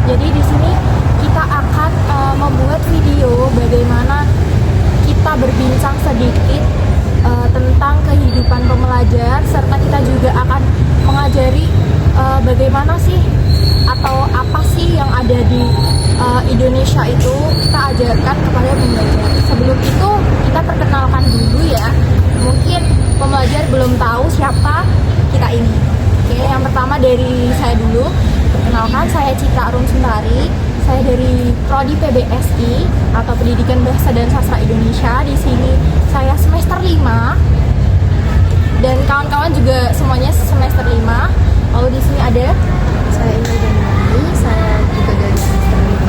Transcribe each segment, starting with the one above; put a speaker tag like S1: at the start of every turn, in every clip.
S1: Jadi di sini kita akan membuat video bagaimana kita berbincang sedikit tentang kehidupan pembelajar, serta kita juga akan mengajari bagaimana sih atau apa sih yang ada di Indonesia itu kita ajarkan kepada pembelajar. Sebelum itu kita perkenalkan dulu ya, mungkin pembelajar belum tahu siapa kita ini. Oke, yang pertama dari saya dulu. Perkenalkan, saya Citra Arum Suntari. Saya dari Prodi PBSI atau Pendidikan Bahasa dan Sastra Indonesia. Di sini saya semester 5 dan kawan-kawan juga semuanya semester 5. Lalu di sini ada
S2: Saya Indah Daniani, saya juga dari semester 5.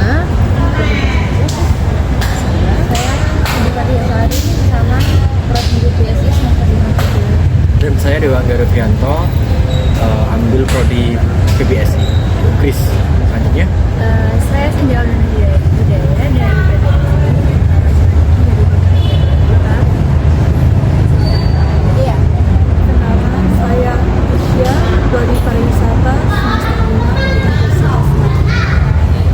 S2: Saya Adipati Yasari sama Prodi PBSI semester 5 juga.
S3: Dan saya Dewa Anggara Fianto, ambil Prodi PBSI. Chris, selanjutnya.
S2: Saya Sindiawati Budaya dari PBSI.
S1: iya.
S2: Perkenalkan, saya Usia Prodi Pariwisata semester 5.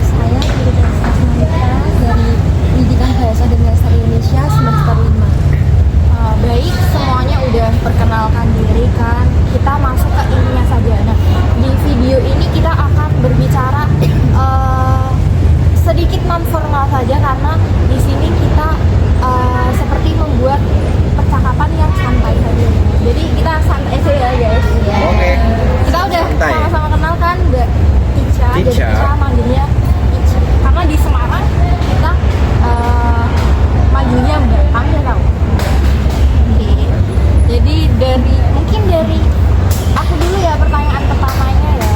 S2: Saya Universitas Asmanita dari Pendidikan Bahasa dan Sastra Indonesia semester 5.
S1: Baik, semuanya udah perkenalkan diri kan. Kita masuk ke intinya saja. Nah, di video ini kita akan berbicara sedikit non formal saja karena di sini kita seperti membuat percakapan yang santai saja. Jadi kita santai saja ya guys.
S3: Oke.
S1: Kita udah
S3: Santai.
S1: sama-sama kenal kan, Mbak Ica. Jadi
S3: Ica.
S1: kita manggilnya Ica. Karena di Semarang kita manggilnya Mbak. Kamu udah tahu? Oke. Jadi mungkin dari aku dulu ya, pertanyaan pertamanya ya.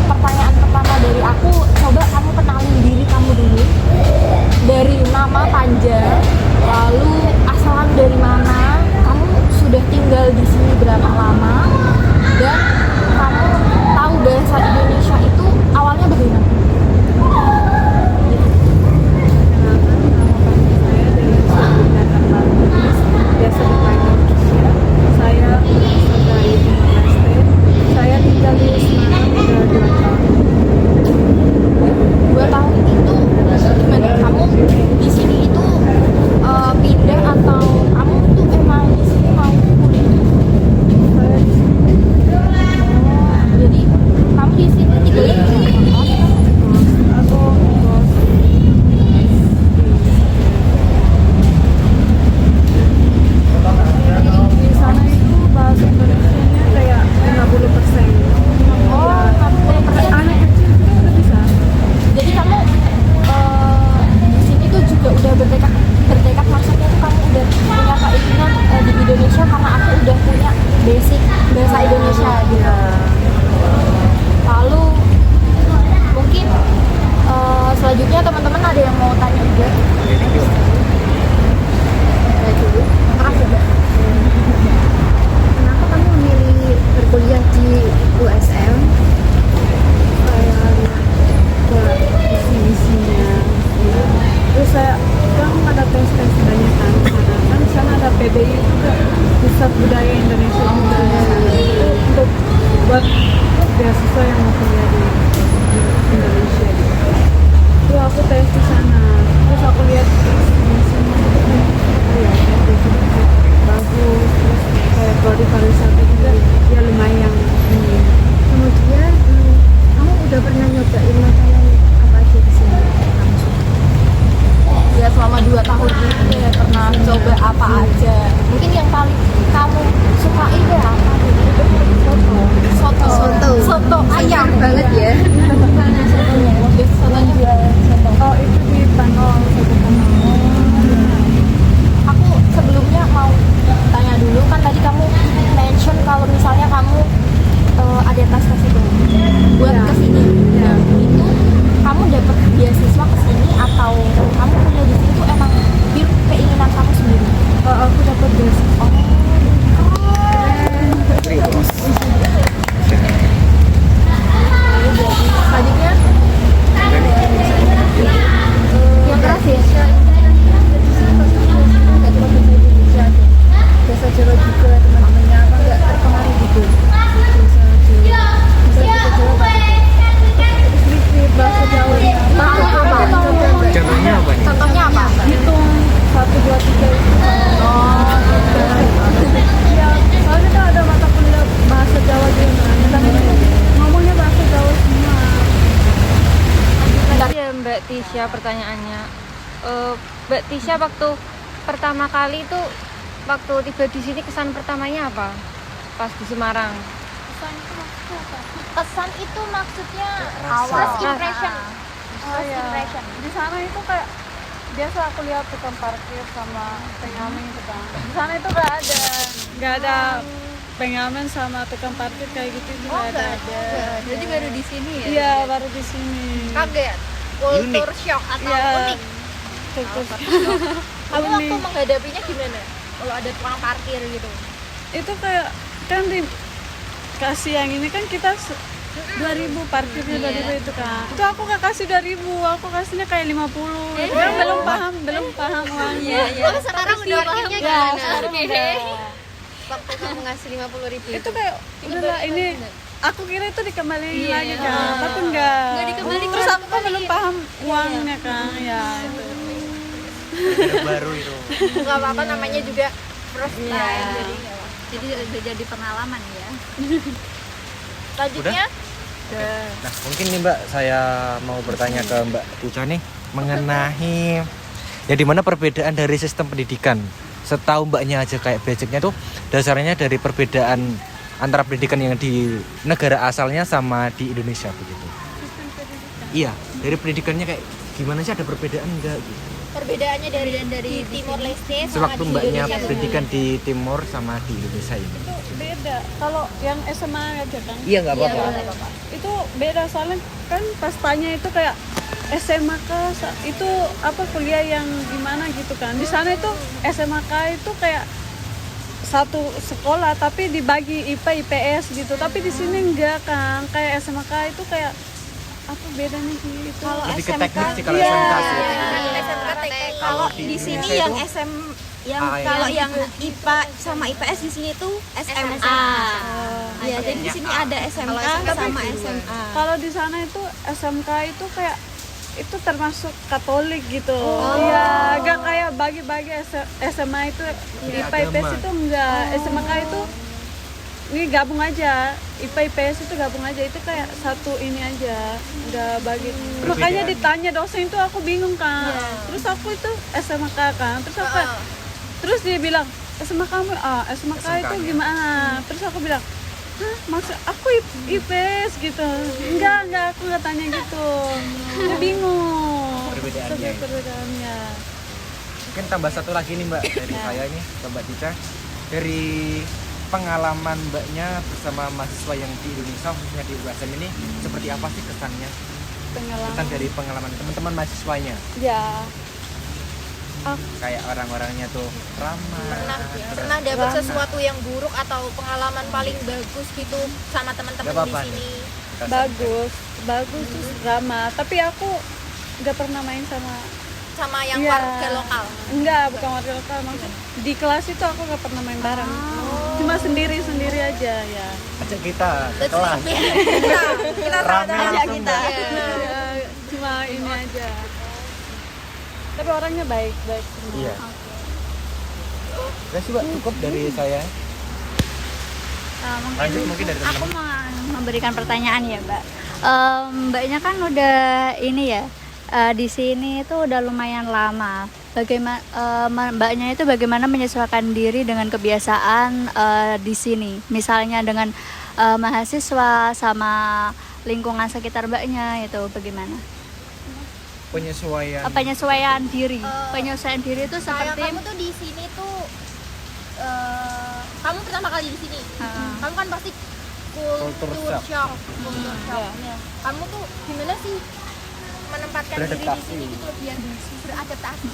S1: Pertanyaan pertama dari aku, coba kamu kenalin diri kamu dulu. Dari nama panjang, lalu asalnya dari mana, kamu sudah tinggal di sini berapa lama, dan kamu tahu bahasa Indonesia itu awalnya bagaimana?
S2: Biasa dipanggil Kisya. Saya lulusan dari Universitas. Saya tinggal di Semarang udah 2 tahun.
S1: 2 tahun itu gimana? Kamu di sini itu pindah atau kamu tuh emang di sini mau kuliah?
S2: Saya di sini
S1: Jadi kamu di sini tinggalnya di kos?
S2: aku ngekos di sana itu bahasa Indonesianya kayak 50%.
S1: Oh, kamu
S2: Anak kecil juga udah bisa.
S1: jadi kamu di sini tuh juga udah bertekad maksudnya tuh kamu udah punya keinginan di Indonesia karena aku udah punya basic bahasa Indonesia gitu. Lalu mungkin selanjutnya teman-teman ada yang mau tanya juga?
S2: Saya dulu.
S1: Makasih Mbak.
S2: Kenapa kamu memilih berkuliah di USM? Saya lihat ke visi-misinya. Terus saya kan ada tes-tes banyak kan di sana. Kan di sana ada PBI juga, Pusat Budaya Indonesia juga. Itu untuk buat beasiswa yang mau kuliah di Indonesia. Itu aku tes di sana. Terus aku lihat visi-misinya itu kan, oh ya, visi-misi bagus. Terus kayak prodi pariwisata juga ya lumayan ini. Kemudian kamu udah pernah nyobain makanan apa aja di sini? Kamu suka?
S1: Ya selama 2 tahun ini ya pernah coba apa aja. Mungkin yang paling kamu sukain deh apa gitu? Soto ayam
S2: banget ya.
S1: Soto jual soto.
S2: Oh itu di Panol, satu Panol.
S1: Aku sebelumnya mau tanya dulu, kan tadi kamu mention kalau misalnya kamu ada tes itu buat
S2: Ya.
S1: kesini.
S2: Ya.
S1: Itu kamu dapat beasiswa kesini atau kamu kuliah di sini tuh emang pure keinginan kamu sendiri?
S2: Aku dapat beasiswa.
S1: Selanjutnya
S4: ya pertanyaannya. Mbak Tisha waktu pertama kali itu waktu tiba di sini kesan pertamanya apa? Pas di Semarang.
S1: Kesan itu maksudnya apa? Kesan itu maksudnya
S3: Rasa.
S1: first impression.
S2: Oh iya. Di sana itu kayak biasa aku lihat tukang parkir sama pengamen gitu kan. Di sana itu nggak ada pengamen sama tukang parkir kayak gitu itu nggak ada.
S5: Jadi baru di sini ya?
S2: Iya baru di sini.
S1: Kaget, culture shock atau
S2: Iya.
S1: unik. Kamu waktu menghadapinya gimana? Kalau ada tukang parkir gitu.
S2: Itu kayak kan dikasih yang ini kan kita 2.000 parkirnya 2.000 itu kan. Itu aku gak kasih 2.000, aku kasihnya kayak 50. Itu kan belum paham uangnya.
S1: Oh, sekarang udah parkirnya gimana?
S2: Sekarang udah.
S5: Waktu kamu ngasih 50.000
S2: Itu kayak udahlah ini aku kira itu dikembaliin lagi kan, tapi enggak.
S5: dikembalikan.
S2: Terus aku kan belum paham uangnya kan, ya itu.
S3: Baru itu.
S1: Nggak apa-apa, namanya juga first time.
S5: Iya.
S1: Jadi
S5: Jadi udah jadi pengalaman ya.
S1: selanjutnya
S3: Nah, mungkin nih Mbak, saya mau bertanya ke Mbak Tisha nih mengenai ya di mana perbedaan dari sistem pendidikan. Setahu Mbaknya aja kayak basicnya tuh dasarnya dari perbedaan antara pendidikan yang di negara asalnya sama di Indonesia begitu. Iya, dari pendidikannya kayak gimana sih, ada perbedaan enggak gitu?
S1: perbedaannya dari Timor Leste sama
S3: Sewaktu
S1: di
S3: Mbaknya
S1: Indonesia.
S3: pendidikan di Timor sama di Indonesia ini.
S2: Itu beda. Kalau yang SMA aja kan.
S3: Iya, nggak apa-apa.
S2: Itu beda soalnya kan pas tanya itu kayak SMA kah itu apa kuliah yang gimana gitu kan. Di sana itu SMA kah itu kayak satu sekolah tapi dibagi IPA IPS gitu. Tapi di sini enggak kan. Kayak SMA kah itu kayak apa bedanya gitu.
S5: Kalau
S3: Lebih ke
S5: SMK
S3: teknik sih kalau
S2: iya.
S3: SMK sih.
S1: SMK teknik.
S5: Kalau
S3: di
S5: di sini
S3: Indonesia
S5: yang
S3: itu-
S5: SM yang
S3: Ah, iya.
S5: kalau yang IPA sama IPS di sini tuh SMA. Iya, jadi di sini ada SMK sama SMA.
S2: Kalau di sana itu SMK itu kayak itu termasuk Katolik gitu. Iya, enggak kayak bagi-bagi SMA itu IPA IPS
S3: agama.
S2: itu enggak. SMK itu ini gabung aja. IPA IPS itu gabung aja, itu kayak satu ini aja, enggak bagi. Makanya ditanya dosen itu aku bingung kan. Terus aku itu SMK kan. Terus dia bilang, SMA kamu SMK itu
S3: SMK-nya.
S2: gimana? Terus aku bilang, hah, maksud aku IPS gitu. Enggak, aku nggak tanya gitu. Dia bingung.
S3: Perbedaannya.
S2: Perbedaannya.
S3: Mungkin tambah satu lagi nih Mbak dari saya nih ke Mbak Tisha. Dari pengalaman Mbaknya bersama mahasiswa yang di Indonesia khususnya di USM ini seperti apa sih kesannya?
S2: Pengalaman.
S3: Kesan dari pengalaman teman-teman mahasiswanya.
S2: Ya.
S3: Kayak orang-orangnya tuh ramah.
S1: pernah dapat sesuatu yang buruk atau pengalaman paling bagus gitu sama
S3: Nggak
S1: teman-teman
S3: apa-apa
S1: di sini?
S2: Bagus tuh drama. Tapi aku nggak pernah main
S1: Sama yang
S2: Iya.
S1: warga lokal.
S2: Enggak, bukan warga lokal maksud. Di kelas itu aku nggak pernah main bareng. Cuma sendiri aja ya.
S3: Ajak kita ke
S1: That's
S3: kelas.
S1: kita
S3: Rame
S1: sama
S3: langsung,
S1: kita.
S3: Mbak.
S2: Ya, cuma ini aja. Tapi orangnya baik semua.
S3: Iya. Udah sih Mbak, cukup dari saya. Lanjut mungkin dari
S5: Aku
S3: teman-teman.
S5: mau memberikan pertanyaan ya, Mbak. Mbaknya kan udah ini ya di sini itu udah lumayan lama. Bagaimana Mbaknya itu bagaimana menyesuaikan diri dengan kebiasaan di sini? Misalnya dengan mahasiswa sama lingkungan sekitar Mbaknya itu bagaimana?
S3: Penyesuaian.
S5: Penyesuaian diri. Penyesuaian diri itu
S1: Kayak
S5: seperti
S1: kamu tuh di sini tuh kamu pertama kali di sini. Kamu kan pasti
S3: Culture
S1: culture
S3: shock.
S1: shock. Culture shock. Kamu tuh gimana sih menempatkan diri di
S3: Beradaptasi.
S1: sini gitu biar beradaptasi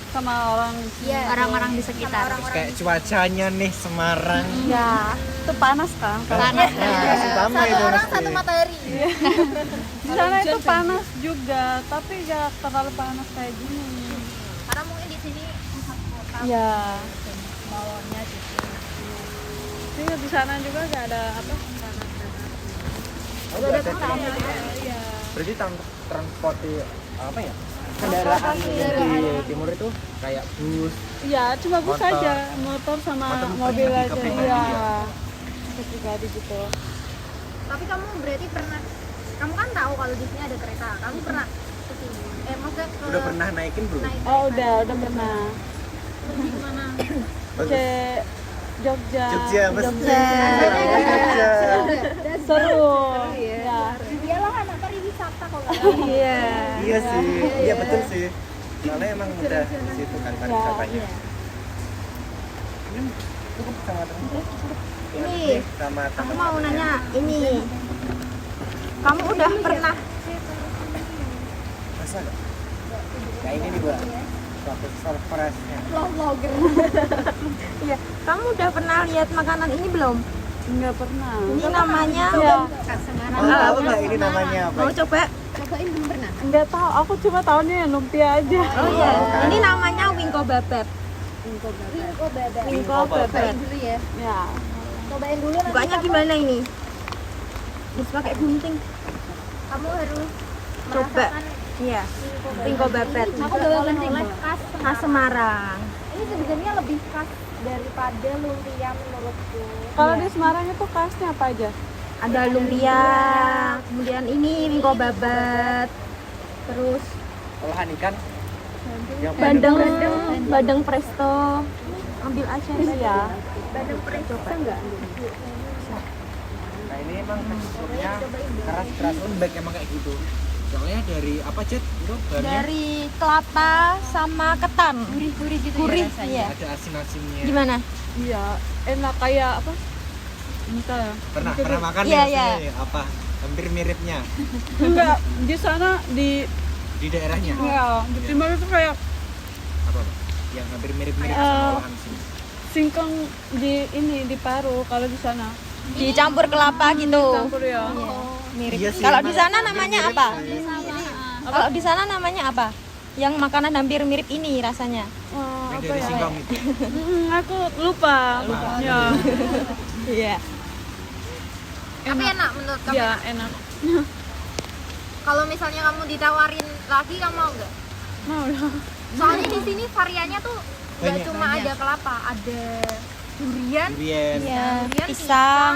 S2: Sama orang
S1: Iya,
S5: orang-orang di
S1: sama
S5: sekitar.
S1: orang-orang
S3: Kayak cuacanya nih Semarang.
S2: ya, itu panas kan.
S5: Panas.
S3: Masih sama itu
S1: satu orang
S3: pasti.
S1: satu matahari.
S2: Di sana itu panas juga, tapi nggak terlalu panas kayak gini.
S1: Karena mungkin di sini pusat kota.
S2: Ya.
S1: Bawahnya gitu.
S2: Jadi di sana juga nggak ada apa?
S3: Berarti transportasi apa ya? Kendaraan di timur itu kayak bus.
S2: Iya, cuma bus
S3: Motor.
S2: aja, motor sama
S3: Motor
S2: mobil
S3: lebih ke
S2: aja.
S3: pribadi
S2: Iya.
S3: ya?
S2: Ke pribadi gitu.
S1: Tapi kamu berarti pernah, kamu kan tahu kalau di sini ada kereta. Kamu pernah ke sini maksudnya ke
S3: Udah pernah naikin belum?
S1: naik
S2: Oh udah pernah.
S1: di mana?
S2: Ke Jogja.
S3: Jogja, pasti.
S2: Jogja.
S3: Jogja.
S2: Seru. Ya.
S1: Iyalah anak pariwisata kok nggak tahu.
S2: Iya.
S3: Iya sih, iya betul sih. Soalnya emang udah di situ kan pariwisatanya. Ini cukup sama teman.
S1: Ini,
S3: sama
S1: aku mau nanya ini. Kamu udah pernah
S3: masa nggak? Kayak ini nih, Mbak. Suatu surprise-nya.
S1: vlogger? Iya, kamu udah pernah lihat makanan ini belum?
S2: Enggak pernah.
S1: Ini namanya
S2: Ya.
S3: Kamu tahu nggak ini namanya apa?
S1: mau coba? Cobain belum pernah?
S2: Enggak tahu, aku cuma tahunya yang lumpia aja.
S1: Oh iya,
S3: kan.
S1: ini namanya wingko babat. Wingko babat.
S5: dulu ya.
S2: Ya.
S5: Cobain dulu nanti.
S1: Bukanya gimana ini? Harus pakai gunting.
S5: Kamu harus
S1: Coba. Iya, wingko babat.
S5: Aku bawa gunting.
S1: Khas Semarang.
S5: Ini sebenarnya lebih khas daripada lumpia menurutku.
S2: Kalau di Semarang itu khasnya apa aja?
S1: Ada lumpia, kemudian ini wingko babat. Terus
S3: Olahan ikan. Yang
S1: bandeng presto. Ambil aja
S2: Iya.
S1: bandeng presto enggak?
S3: Nah ini emang teksturnya keras lembek emang kayak gitu. Soalnya dari apa Jet? Itu bahannya
S1: Dari kelapa sama ketan.
S5: Gurih-gurih gitu
S1: Gurih,
S5: ya rasanya.
S1: iya.
S3: ada asin-asinnya.
S1: Gimana?
S2: Iya, enak kayak apa? Entah ya.
S3: Pernah makan
S1: Iya,
S3: di
S1: iya.
S3: sini apa? Hampir miripnya
S2: Enggak, di sana di
S3: di daerahnya.
S2: ya, di timur itu kayak
S3: Apa, Pak? Yang hampir mirip-mirip
S2: Eh,
S3: sama olahan sini.
S2: singkong di paru kalau di sana.
S1: Dicampur kelapa gitu.
S2: Campur ya.
S1: Mirip.
S3: Iya sih,
S1: Kalau di
S3: emang
S1: sana
S3: hampir
S1: namanya
S3: mirip
S1: apa?
S3: sih.
S1: Kalau di sana namanya apa? Yang makanan hampir mirip ini rasanya.
S3: Yang
S2: Apa
S3: dari
S2: ya?
S3: singkong itu.
S2: Aku lupa. Ya.
S1: Iya.
S5: Tapi enak menurut kamu.
S2: Ya, enak.
S5: Kalau misalnya kamu ditawarin lagi, kamu mau nggak?
S2: Mau lah.
S5: Soalnya di sini variannya tuh nggak
S3: Banyak.
S5: cuma ada kelapa, ada durian,
S3: Durian.
S1: Iya,
S5: durian,
S1: pisang.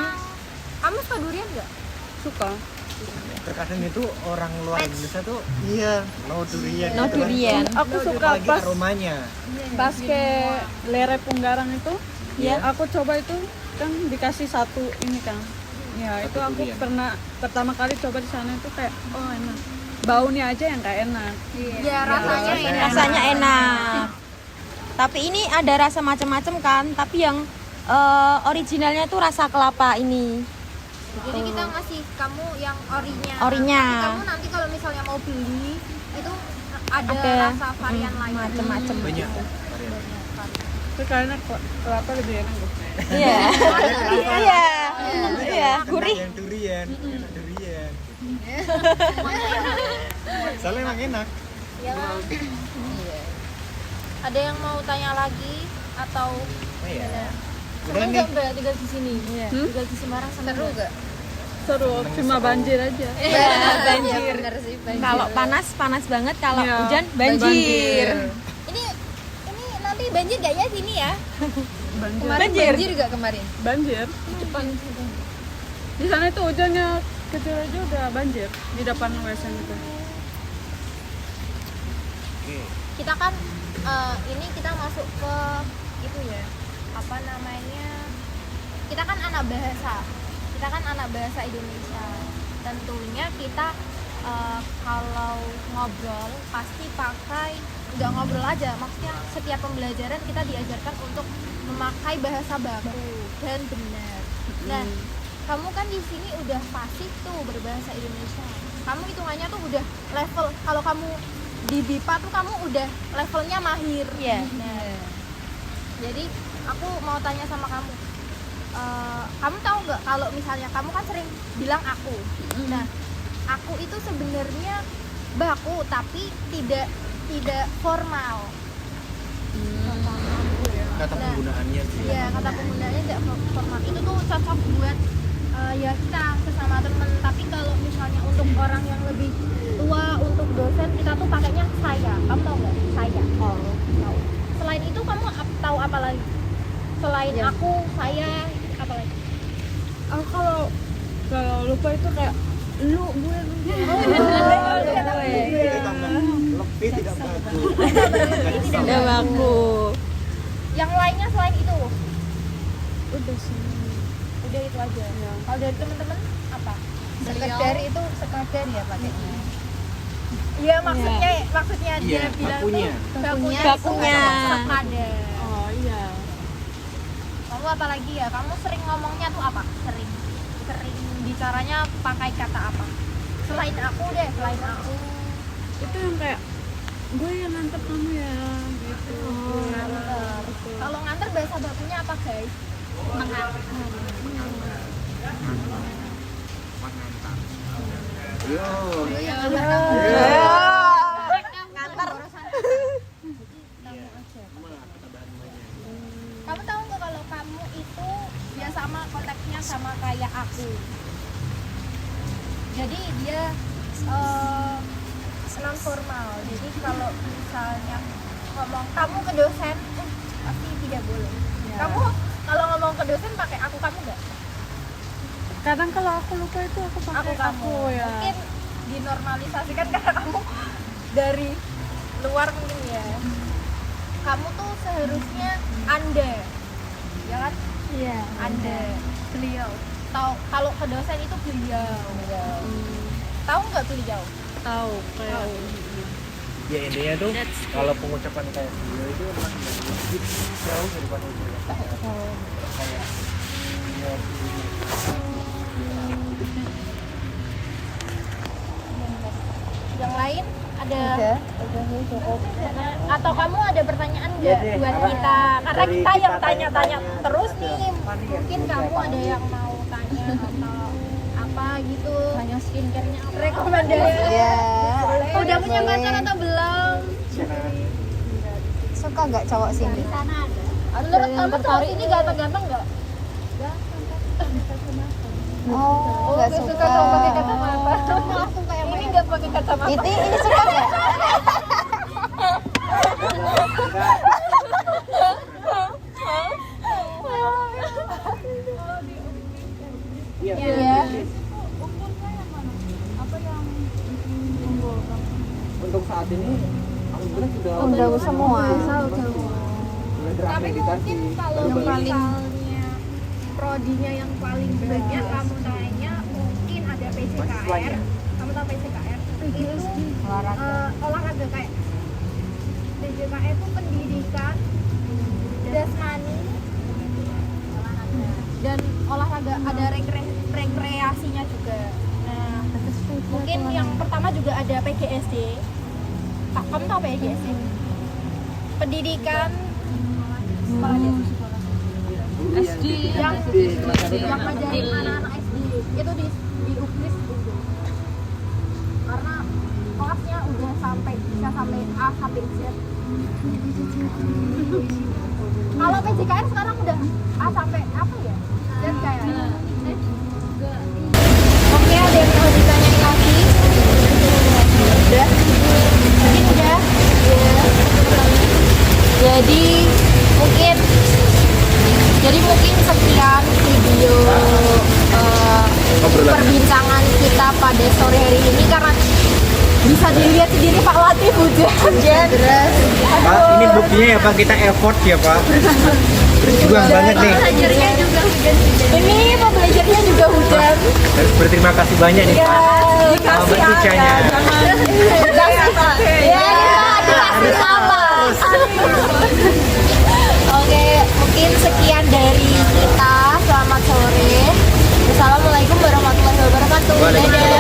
S5: Kamu suka durian nggak?
S2: Suka.
S3: Terkadang itu orang luar Indonesia tuh iya no durian.
S1: No
S3: gitu kan.
S1: durian.
S2: Aku suka
S3: Apalagi
S2: pas
S3: aromanya.
S2: ke Lere Punggarang itu.
S3: Iya.
S2: Aku coba itu kan dikasih satu ini kan. Ya, itu
S3: Satu
S2: aku
S3: durian.
S2: pernah pertama kali coba di sana itu kayak oh enak. Baunya aja yang kayak enak.
S5: Iya, rasanya
S3: rasanya
S5: enak.
S1: Rasanya enak. Tapi ini ada rasa macam-macam kan, tapi yang originalnya tuh rasa kelapa ini.
S5: Jadi kita ngasih kamu yang orinya.
S1: Orinya.
S5: Nanti kamu nanti kalau misalnya mau beli itu ada
S1: Ada
S5: rasa varian lain.
S1: macam-macam.
S3: Banyak varian.
S2: Itu karena kelapa lebih enak. Loh.
S1: Iya. Iya. Iya, gurih.
S3: Yang durian. Enak durian. Soalnya emang enak.
S5: Ya kan? Ada yang mau tanya lagi atau
S3: Oh iya. Udah
S5: seneng
S3: nih.
S5: nggak Mbak tinggal di sini? Tinggal di Semarang seru nggak?
S2: Seru, cuma banjir aja.
S1: Ya, banjir.
S5: Bener sih,
S1: Kalau panas banget, kalau
S2: Iya,
S1: hujan banjir.
S5: Ini nanti banjir gak ya sini ya?
S2: Banjir.
S1: Banjir.
S5: Gak kemarin?
S2: Banjir. Di sana itu hujannya kecil aja udah banjir di depan WC itu.
S3: Oke.
S5: Kita kan ini kita masuk ke itu ya, apa namanya, kita kan anak bahasa Indonesia. Tentunya kita kalau ngobrol pasti pakai, nggak ngobrol aja, maksudnya setiap pembelajaran kita diajarkan untuk memakai bahasa baku dan benar. Nah, kamu kan di sini udah fasih tuh berbahasa Indonesia. Kamu hitungannya tuh udah level, kalau kamu di BIPA tuh kamu udah levelnya mahir.
S1: Iya.
S5: Nah, jadi aku mau tanya sama kamu, kamu tahu nggak kalau misalnya kamu kan sering bilang aku. Nah, aku itu sebenarnya baku tapi tidak formal.
S3: Kata penggunaannya sih.
S5: Iya, kata penggunaannya tidak formal. Itu tuh cocok buat ya kita sesama temen. Tapi kalau misalnya untuk orang yang lebih tua, untuk dosen, kita tuh pakainya saya. Kamu tahu nggak? Saya. Oh, tahu. Selain itu kamu tahu apa lagi? Selain aku, saya, apa lagi?
S2: Aku kalau lupa itu kayak lu gue.
S3: Itu tambah tapi tidak baku.
S2: Tidak baku.
S1: Yang lainnya selain itu?
S2: Udah sih.
S1: Udah itu aja. Kalau dari teman-teman apa?
S5: Sekedar itu sekadar ya pakainya.
S1: Iya maksudnya dia
S3: Iya,
S1: bilang
S3: bakunya.
S1: tuh
S2: Bakunya.
S1: sekadar.
S2: Oh iya.
S1: Kamu apa lagi ya? Kamu sering ngomongnya tuh apa? Sering bicaranya pakai kata apa? Selain aku deh, selain aku.
S2: Itu yang kayak gue yang nganter kamu ya gitu.
S1: Nganter. Kalau nganter bahasa bakunya apa guys?
S3: Mengantar. Yo.
S1: Nganter. Kamu tahu nggak kalau kamu itu dia sama konteksnya sama kayak aku. Jadi dia non formal. Jadi kalau misalnya ngomong kamu ke dosen, pasti tidak boleh. Kamu kalau ngomong ke dosen pakai aku kamu nggak?
S2: Kadang kalau aku lupa itu aku pakai
S1: Aku
S2: ya.
S1: mungkin dinormalisasikan karena kamu dari luar mungkin ya. Kamu tuh seharusnya anda, ya kan?
S2: Iya.
S1: Anda.
S2: Beliau.
S1: Tahu kalau ke dosen itu beliau. Tahu nggak beliau?
S2: Tahu kayak
S3: Ya intinya tuh kalau pengucapan kayak beliau itu emang lebih jauh daripada itu. Kayak
S1: Yang lain ada? Atau kamu ada pertanyaan nggak
S3: Iya deh,
S1: buat
S3: karena
S1: kita? Karena
S3: dari
S1: kita yang
S3: kita
S1: tanya-tanya
S3: tanya-tanya
S1: terus
S3: aja.
S1: nih. Mungkin kamu ada yang mau tanya atau apa gitu? Tanya skincare-nya apa? Rekomendasi.
S5: Ya.
S1: Udah punya pacar atau belum?
S5: Suka nggak cowok sini?
S1: Menurut kamu cowok ini ganteng-ganteng nggak?
S5: Oh, nggak suka.
S1: cowok pakai kacamata. Ini nggak pakai kacamata.
S5: Ini suka nggak?
S3: Iya.
S1: Iya.
S3: Untuk saat ini alhamdulillah sudah
S5: Udah semua.
S1: Tapi mungkin kalau misalnya prodinya yang paling banyak kamu tanya mungkin ada PCKR. Kamu tahu PCKR? Itu olahraga kayak PCKR itu pendidikan jasmani dan olahraga, ada rekreasinya juga. Nah, mungkin yang pertama juga ada PGSD. Kamu tahu PGSD? Pendidikan sekolah dasar.
S2: SD
S1: yang ngajarin anak-anak SD itu di UKNIS itu. Karena kelasnya udah bisa sampai A sampai Z. Kalau PJKR sekarang udah A sampai apa ya? Z kayaknya. Oke, ada yang mau ditanyain lagi? Udah? Mungkin udah? Ya. Jadi mungkin sekian video perbincangan kita pada sore hari ini, karena bisa dilihat sendiri Pak Latif hujan deras.
S3: Pak, ini buktinya ya Pak, kita effort ya Pak. Berjuang banget nih.
S1: Belajarnya juga hujan. Ini pembelajarnya juga hujan.
S3: Harus berterima kasih banyak nih Pak. Sama Mbak Tucanya.
S1: Dikasih sama. Oke, mungkin sekian dari kita. Selamat sore. Assalamualaikum warahmatullahi wabarakatuh.
S3: Waalaikumsalam.
S1: Dadah.